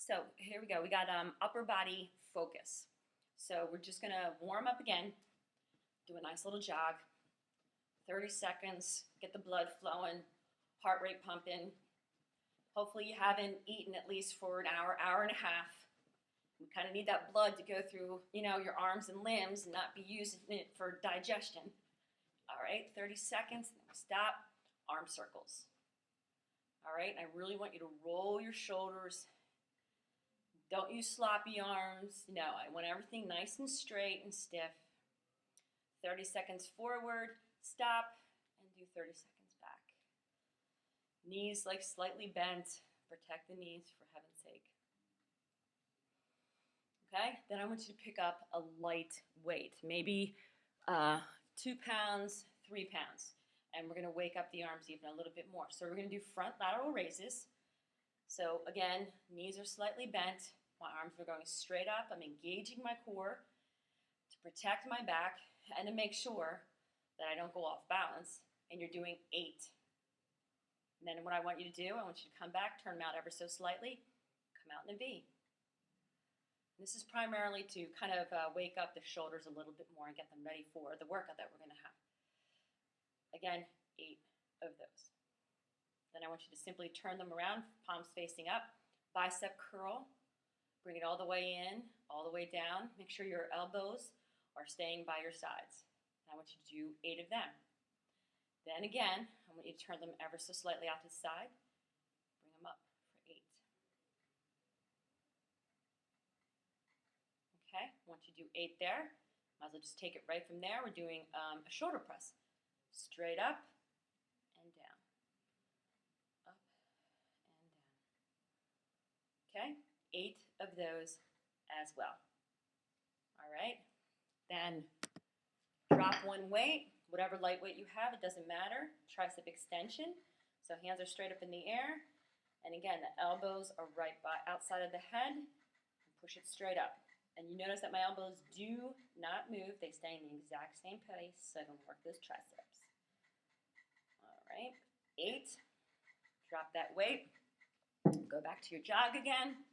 So here we go. We got upper body focus. So we're just gonna warm up again, do a nice little jog, 30 seconds, get the blood flowing, heart rate pumping. Hopefully you haven't eaten at least for an hour, hour and a half. We kind of need that blood to go through, your arms and limbs and not be using it for digestion. All right, 30 seconds, then we stop, arm circles. All right, and I really want you to roll your shoulders. Don't use sloppy arms. No, I want everything nice and straight and stiff. 30 seconds forward, stop, and do 30 seconds back. Knees like slightly bent. Protect the knees for heaven's sake. Okay, then I want you to pick up a light weight, maybe 2 pounds, 3 pounds. And we're going to wake up the arms even a little bit more. So we're going to do front lateral raises. So again, knees are slightly bent. My arms are going straight up. I'm engaging my core to protect my back and to make sure that I don't go off balance. And you're doing 8. And then what I want you to do, I want you to come back, turn them out ever so slightly, come out in a V. This is primarily to kind of wake up the shoulders a little bit more and get them ready for the workout that we're going to have. Again, 8 of those. Then I want you to simply turn them around, palms facing up, bicep curl, bring it all the way in, all the way down. Make sure your elbows are staying by your sides. I want you to do 8 of them. Then again, I want you to turn them ever so slightly out to the side, bring them up for 8. Okay, once you do 8 there, might as well just take it right from there. We're doing a shoulder press. Straight up and down. Up and down. Okay, 8 of those as well. All right, then drop one weight, whatever light weight you have, it doesn't matter. Tricep extension. So hands are straight up in the air. And again, the elbows are right by outside of the head. And push it straight up. And you notice that my elbows do not move. They stay in the exact same place, so I don't work those triceps. All right, 8. Drop that weight. Go back to your jog again.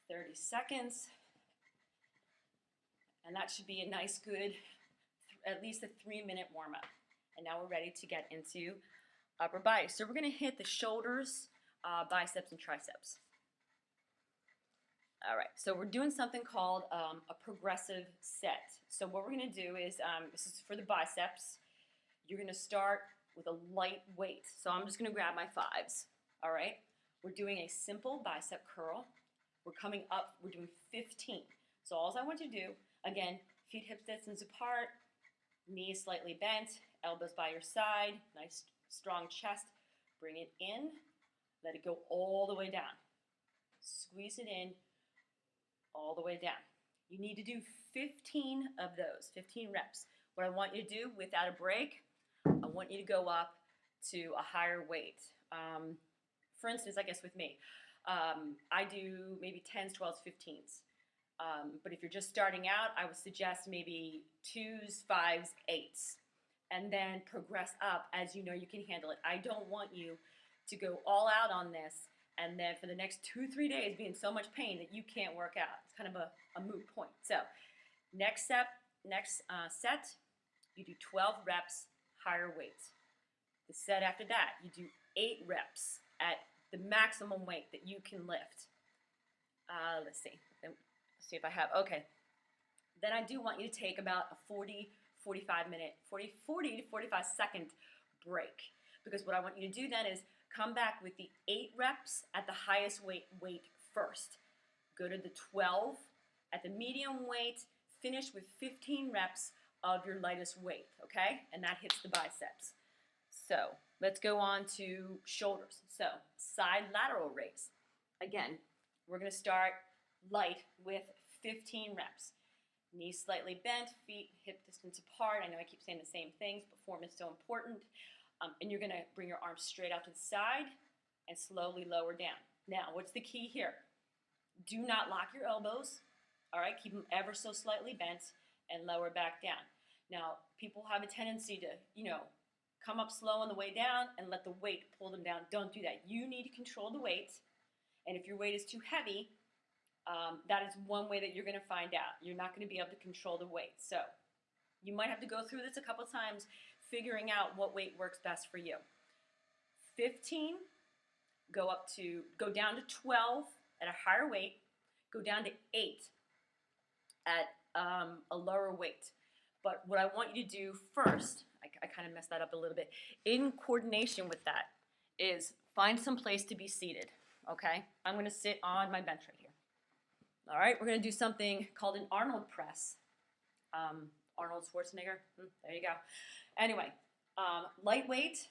30 seconds. And that should be a nice, good, at least a 3-minute warm-up. And now we're ready to get into upper body. So we're going to hit the shoulders, biceps, and triceps. All right, so we're doing something called a progressive set. So what we're going to do is, this is for the biceps, you're going to start with a light weight. So I'm just going to grab my 5s, all right? We're doing a simple bicep curl. We're coming up, we're doing 15. So all I want you to do, again, feet hip distance apart, knees slightly bent, elbows by your side, nice strong chest. Bring it in, let it go all the way down. Squeeze it in, all the way down. You need to do 15 of those, 15 reps. What I want you to do without a break, I want you to go up to a higher weight. For instance, I guess with me, I do maybe 10s, 12s, 15s. But if you're just starting out, I would suggest maybe 2s, 5s, 8s. And then progress up as you know you can handle it. I don't want you to go all out on this and then for the next 2-3 days be in so much pain that you can't work out. It's kind of a moot point. So next set, you do 12 reps, higher weights. The set after that, you do 8 reps at the maximum weight that you can lift. Let's see if I have, okay. Then I do want you to take about a 40 to 45 second break. Because what I want you to do then is come back with the 8 reps at the highest weight first. Go to the 12 at the medium weight, finish with 15 reps of your lightest weight, okay? And that hits the biceps. So let's go on to shoulders. So side lateral raise. Again, we're gonna start light with 15 reps. Knees slightly bent, feet hip distance apart. I know I keep saying the same things, but form is so important. And you're gonna bring your arms straight out to the side and slowly lower down. Now, what's the key here? Do not lock your elbows, all right? Keep them ever so slightly bent and lower back down. Now, people have a tendency to, come up slow on the way down and let the weight pull them down. Don't do that. You need to control the weight And if your weight is too heavy, that is one way that you're going to find out. You're not going to be able to control the weight. So you might have to go through this a couple times, figuring out what weight works best for you. 15, go down to 12 at a higher weight, go down to 8 at a lower weight. But what I want you to do first, I kind of messed that up a little bit, in coordination with that, is find some place to be seated, okay? I'm going to sit on my bench right here. All right, we're going to do something called an Arnold press. Arnold Schwarzenegger, there you go. Anyway, lightweight,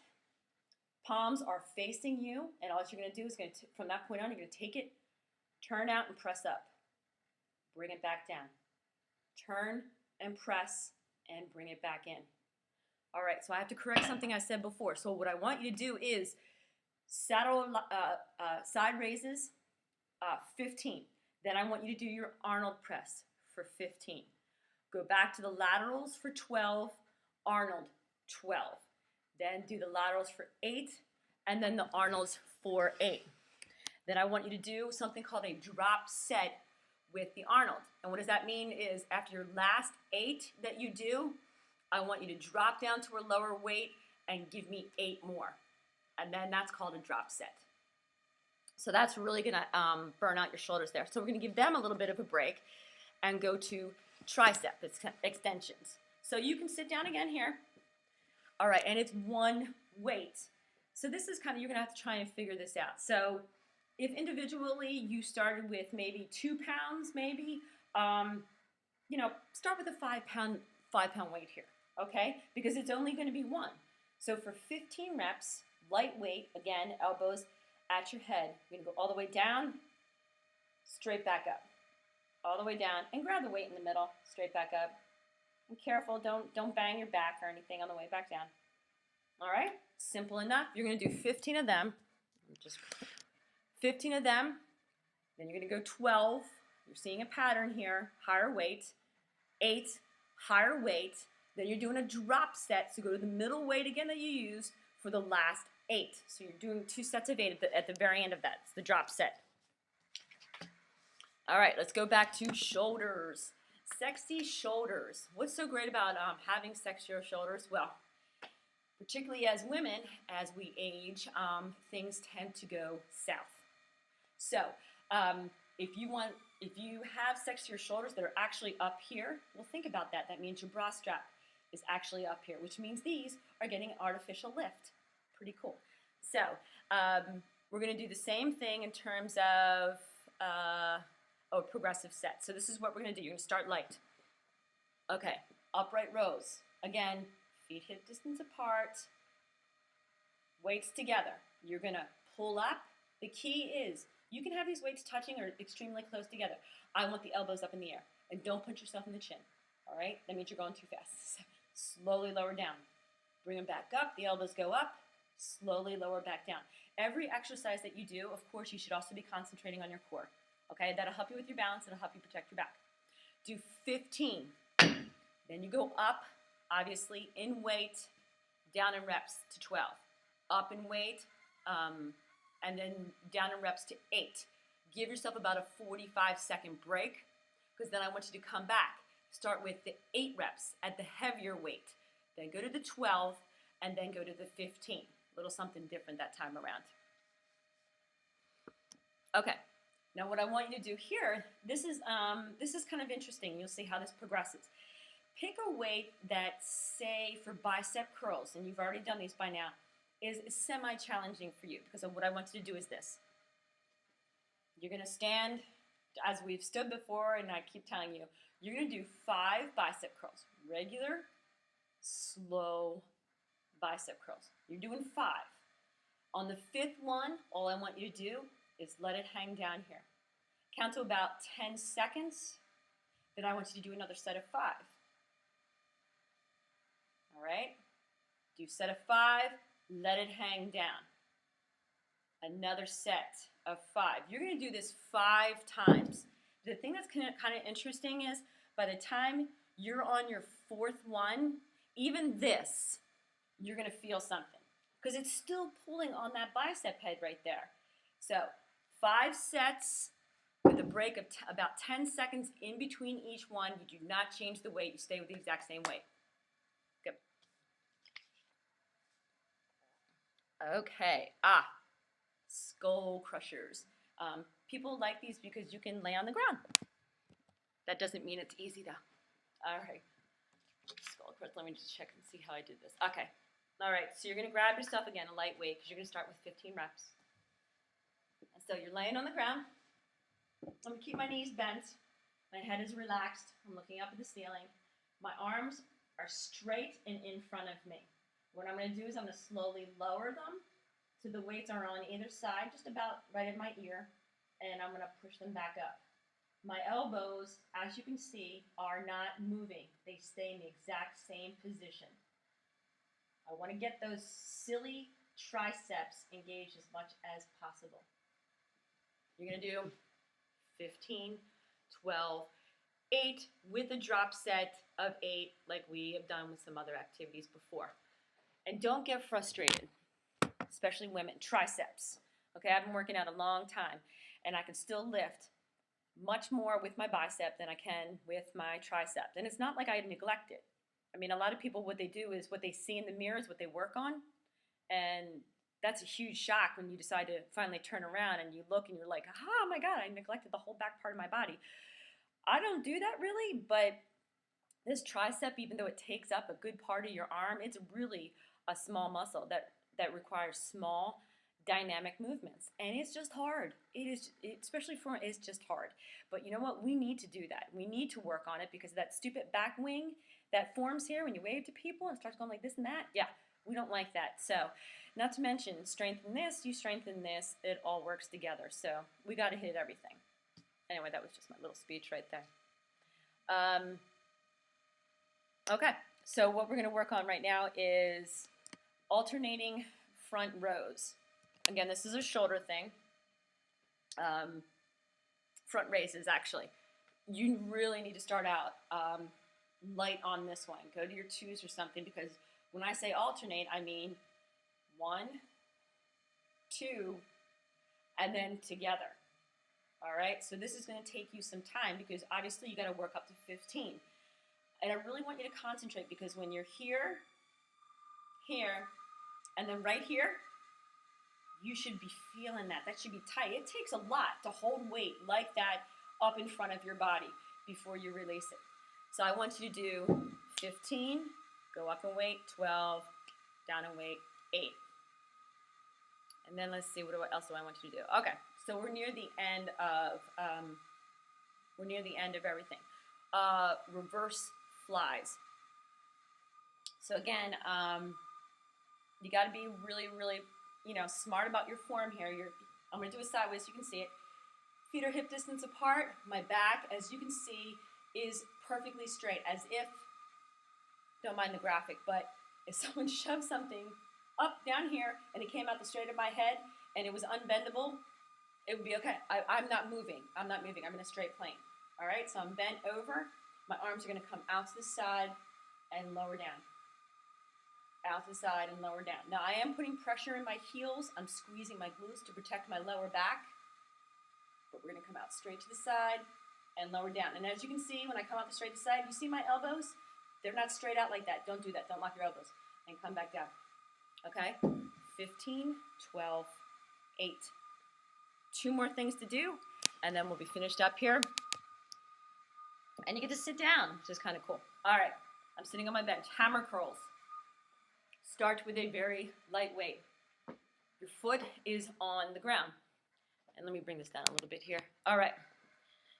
palms are facing you, and all you're going to do is from that point on, you're going to take it, turn out and press up. Bring it back down. Turn and press and bring it back in. All right, so I have to correct something I said before. So what I want you to do is side raises, 15. Then I want you to do your Arnold press for 15. Go back to the laterals for 12, Arnold 12. Then do the laterals for 8, and then the Arnolds for 8. Then I want you to do something called a drop set with the Arnold. And what does that mean is after your last 8 that you do, I want you to drop down to a lower weight and give me 8 more. And then that's called a drop set. So that's really going to burn out your shoulders there. So we're going to give them a little bit of a break and go to tricep extensions. So you can sit down again here. All right, and it's one weight. So this is kind of, you're going to have to try and figure this out. So if individually you started with maybe 2 pounds, maybe, start with a 5 pound weight here, okay? Because it's only going to be one. So for 15 reps, lightweight, again, elbows at your head. You're going to go all the way down, straight back up. All the way down, and grab the weight in the middle, straight back up. And careful, don't bang your back or anything on the way back down. All right, simple enough. You're going to do 15 of them. Just 15 of them. Then you're going to go 12. You're seeing a pattern here. Higher weight. 8, higher weight. Then you're doing a drop set. So go to the middle weight again that you use for the last 8. So you're doing 2 sets of 8 at the very end of that. It's the drop set. All right, let's go back to shoulders. Sexy shoulders. What's so great about having sexier shoulders? Well, particularly as women, as we age, things tend to go south. So if you have sexier shoulders that are actually up here, well, think about that. That means your bra strap is actually up here, which means these are getting artificial lift. Pretty cool. So we're going to do the same thing in terms of a progressive set. So this is what we're going to do. You're going to start light. Okay, upright rows. Again, feet hip distance apart, weights together. You're going to pull up. The key is you can have these weights touching or extremely close together. I want the elbows up in the air. And don't punch yourself in the chin. All right? That means you're going too fast. Slowly lower down. Bring them back up. The elbows go up. Slowly lower back down. Every exercise that you do, of course, you should also be concentrating on your core. Okay, that'll help you with your balance. It'll help you protect your back. Do 15. Then you go up, obviously, in weight, down in reps to 12. Up in weight, and then down in reps to 8. Give yourself about a 45-second break, because then I want you to come back. Start with the 8 reps at the heavier weight. Then go to the 12, and then go to the 15. A little something different that time around. Okay. Now what I want you to do here, this is kind of interesting. You'll see how this progresses. Pick a weight that, say, for bicep curls, and you've already done these by now, is semi-challenging for you, because what I want you to do is this. You're going to stand, as we've stood before, and I keep telling you, you're going to do 5 bicep curls. Regular, slow bicep curls. You're doing 5. On the 5th one, all I want you to do is let it hang down here. Count to about 10 seconds. Then I want you to do another set of 5. All right? Do set of 5, let it hang down. Another set of 5. You're going to do this 5 times. The thing that's kind of interesting is by the time you're on your 4th one, even this, you're going to feel something, because it's still pulling on that bicep head right there. So 5 sets with a break of about 10 seconds in between each one. You do not change the weight. You stay with the exact same weight. Good. Okay. Skull crushers. People like these because you can lay on the ground. That doesn't mean it's easy though. All right. Skull crush. Let me just check and see how I did this. Okay. All right. So you're going to grab yourself again a light weight because you're going to start with 15 reps. And so you're laying on the ground. I'm going to keep my knees bent. My head is relaxed. I'm looking up at the ceiling. My arms are straight and in front of me. What I'm going to do is I'm going to slowly lower them so the weights are on either side, just about right at my ear, and I'm going to push them back up. My elbows, as you can see, are not moving. They stay in the exact same position. I want to get those silly triceps engaged as much as possible. You're going to do 15, 12, 8 with a drop set of 8 like we have done with some other activities before. And don't get frustrated, especially women. Triceps. Okay, I've been working out a long time, and I can still lift much more with my bicep than I can with my tricep. And it's not like I neglect it. I mean, a lot of people, what they do is what they see in the mirror is what they work on, and that's a huge shock when you decide to finally turn around and you look and you're like, oh my God, I neglected the whole back part of my body. I don't do that really, but this tricep, even though it takes up a good part of your arm, it's really a small muscle that requires small dynamic movements, and it's just hard. Especially for it's just hard. But you know what? We need to do that. We need to work on it because that stupid back wing that forms here when you wave to people and starts going like this and that. Yeah, we don't like that. So, not to mention strengthen this, you strengthen this. It all works together. So we got to hit everything. Anyway, that was just my little speech right there. Okay, so what we're going to work on right now is alternating front rows. Again, this is a shoulder thing. Front raises, actually. You really need to start out light on this one. Go to your 2s or something, because when I say alternate, I mean 1, 2, and then together. All right, so this is going to take you some time because obviously you got to work up to 15. And I really want you to concentrate because when you're here, here, and then right here, you should be feeling that. That should be tight. It takes a lot to hold weight like that up in front of your body before you release it. So I want you to do 15, go up in weight, 12, down in weight, 8. And then let's see, what else do I want you to do? Okay, so we're near the end of everything. Reverse flies. So again, you got to be really, really, smart about your form here. I'm going to do it sideways so you can see it. Feet are hip distance apart. My back, as you can see, is perfectly straight, as if, don't mind the graphic, but if someone shoved something up down here and it came out the straight of my head and it was unbendable, it would be okay. I'm not moving. I'm not moving. I'm in a straight plane. All right, so I'm bent over. My arms are going to come out to the side and lower down. Out to the side and lower down. Now I am putting pressure in my heels. I'm squeezing my glutes to protect my lower back. But we're going to come out straight to the side and lower down. And as you can see, when I come out the straight to the side, you see my elbows? They're not straight out like that. Don't do that. Don't lock your elbows. And come back down. Okay? 15, 12, 8. 2 more things to do, and then we'll be finished up here. And you get to sit down, which is kind of cool. All right. I'm sitting on my bench. Hammer curls. Start with a very light weight. Your foot is on the ground. And let me bring this down a little bit here. All right.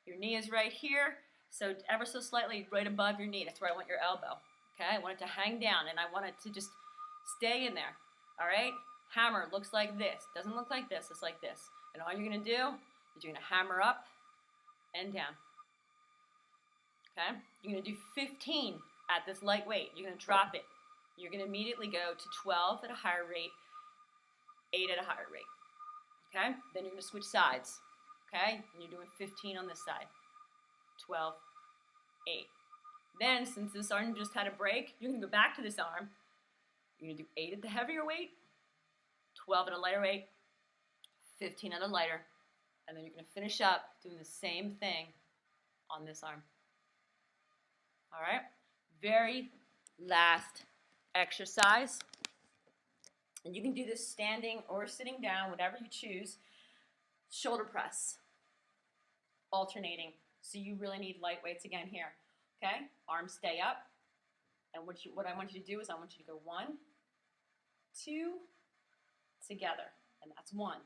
Your knee is right here. So ever so slightly right above your knee. That's where I want your elbow. Okay? I want it to hang down, and I want it to just stay in there. All right? Hammer looks like this. Doesn't look like this. It's like this. And all you're going to do is you're going to hammer up and down. Okay? You're going to do 15 at this light weight. You're going to drop it. You're going to immediately go to 12 at a higher rate, 8 at a higher rate. Okay? Then you're going to switch sides. Okay? And you're doing 15 on this side. 12, 8. Then, since this arm just had a break, you're going to go back to this arm. You're going to do 8 at the heavier weight, 12 at a lighter weight, 15 at a lighter, And then you're going to finish up doing the same thing on this arm. All right? Very last exercise. And you can do this standing or sitting down, whatever you choose. Shoulder press. Alternating. So you really need light weights again here. Okay? Arms stay up. And what I want you to do is I want you to go 1, 2, together. And that's 1.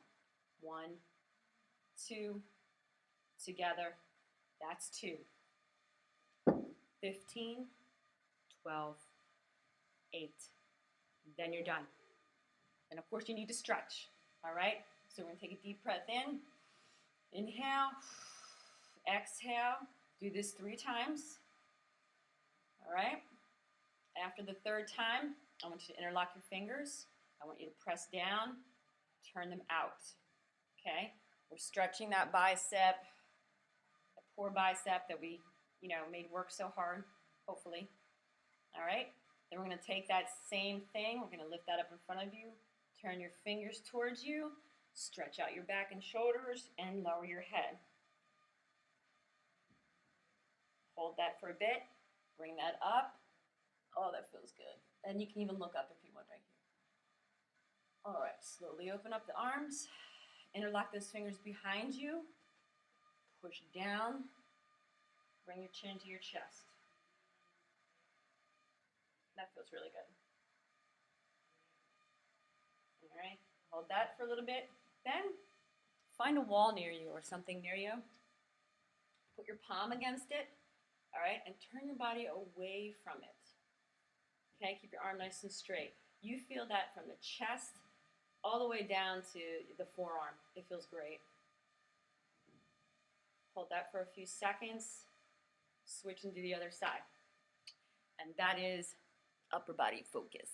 1, 2, together. That's 2. 15, 12, 8. Then you're done. And of course you need to stretch. All right? So we're going to take a deep breath in. Inhale. Exhale. Do this 3 times. All right? After the 3rd time, I want you to interlock your fingers. I want you to press down, turn them out. Okay? We're stretching that bicep, that poor bicep that we, made work so hard, hopefully. All right? Then we're going to take that same thing. We're going to lift that up in front of you, turn your fingers towards you, stretch out your back and shoulders, and lower your head. Hold that for a bit. Bring that up. Oh, that feels good. And you can even look up if you want right here. All right, slowly open up the arms. Interlock those fingers behind you. Push down. Bring your chin to your chest. That feels really good. All right, hold that for a little bit. Then find a wall near you or something near you. Put your palm against it, all right, and turn your body away from it. Okay, keep your arm nice and straight. You feel that from the chest all the way down to the forearm. It feels great. Hold that for a few seconds. Switch into the other side. And that is upper body focus.